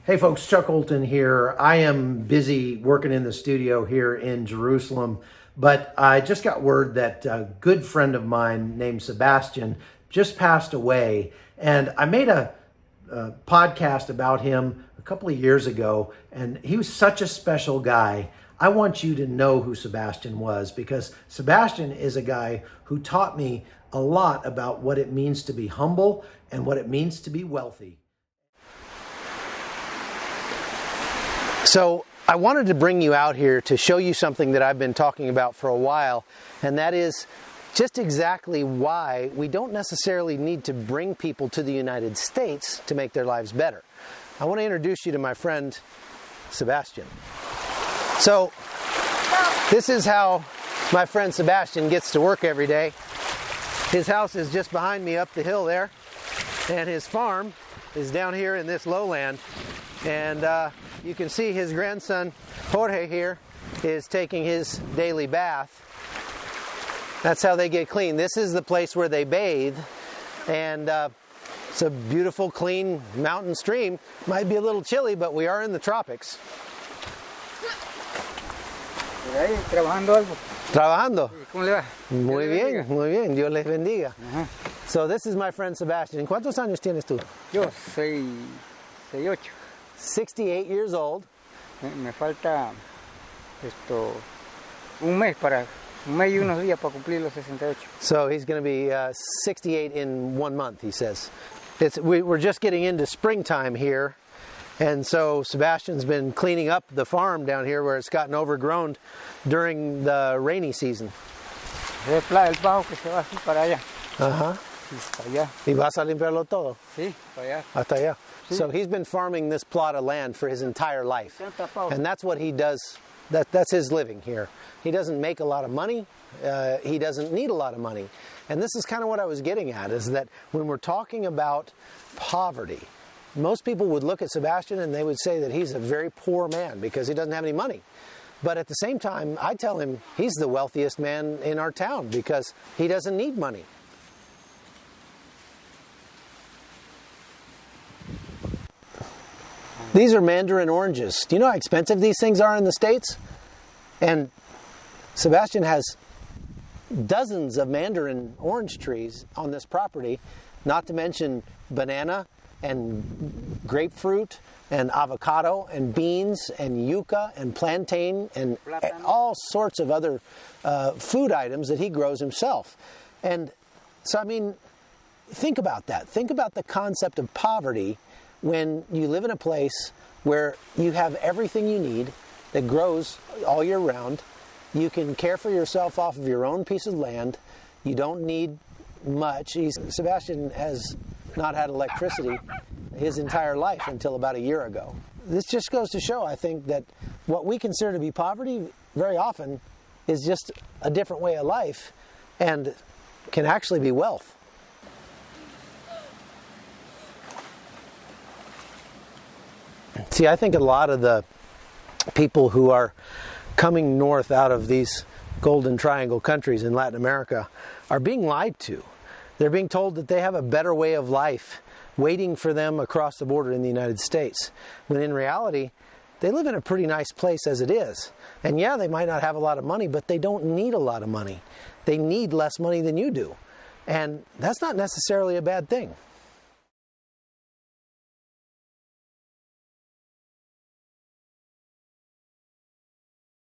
Hey folks, Chuck Holton here. I am busy working in the studio here in Jerusalem, but I just got word that a good friend of mine named Sebastian just passed away, and I made a podcast about him a couple of years ago, and he was such a special guy. I want you to know who Sebastian was, because Sebastian is a guy who taught me a lot about what it means to be humble and what it means to be wealthy. So I wanted to bring you out here to show you something that I've been talking about for a while, and that is just exactly why we don't necessarily need to bring people to the United States to make their lives better. I want to introduce you to my friend Sebastian. So this is how my friend Sebastian gets to work every day. His house is just behind me up the hill there, and his farm is down here in this lowland. And you can see his grandson Jorge here is taking his daily bath. That's how they get clean. This is the place where they bathe, and it's a beautiful, clean mountain stream. Might be a little chilly, but we are in the tropics. Trabajando. ¿Cómo le va? Muy bien, muy bien. Dios les bendiga. So this is my friend Sebastian. ¿Cuántos años tienes tú? Yo soy 68. 68 years old. Me falta un mes y unos días para cumplir los 68. So he's going to be 68 in 1 month, he says. We're just getting into springtime here, and so Sebastian's been cleaning up the farm down here where it's gotten overgrown during the rainy season. El bajo que se va así para allá. Ajá. Para allá. ¿Y vas a limpiarlo todo? Sí, para allá. Hasta allá. So he's been farming this plot of land for his entire life, and that's what he does. That's his living here. He doesn't make a lot of money. He doesn't need a lot of money. And this is kind of what I was getting at, is that when we're talking about poverty, most people would look at Sebastian and they would say that he's a very poor man because he doesn't have any money. But at the same time, I tell him he's the wealthiest man in our town because he doesn't need money. These are mandarin oranges. Do you know how expensive these things are in the States? And Sebastian has dozens of mandarin orange trees on this property, not to mention banana and grapefruit and avocado and beans and yucca and plantain and all sorts of other food items that he grows himself. And so, I mean, think about that. Think about the concept of poverty when you live in a place where you have everything you need that grows all year round. You can care for yourself off of your own piece of land. You don't need much. Sebastian has not had electricity his entire life until about a year ago. This just goes to show, I think, that what we consider to be poverty very often is just a different way of life and can actually be wealth. See, I think a lot of the people who are coming north out of these Golden Triangle countries in Latin America are being lied to. They're being told that they have a better way of life waiting for them across the border in the United States, when in reality, they live in a pretty nice place as it is. And yeah, they might not have a lot of money, but they don't need a lot of money. They need less money than you do. And that's not necessarily a bad thing.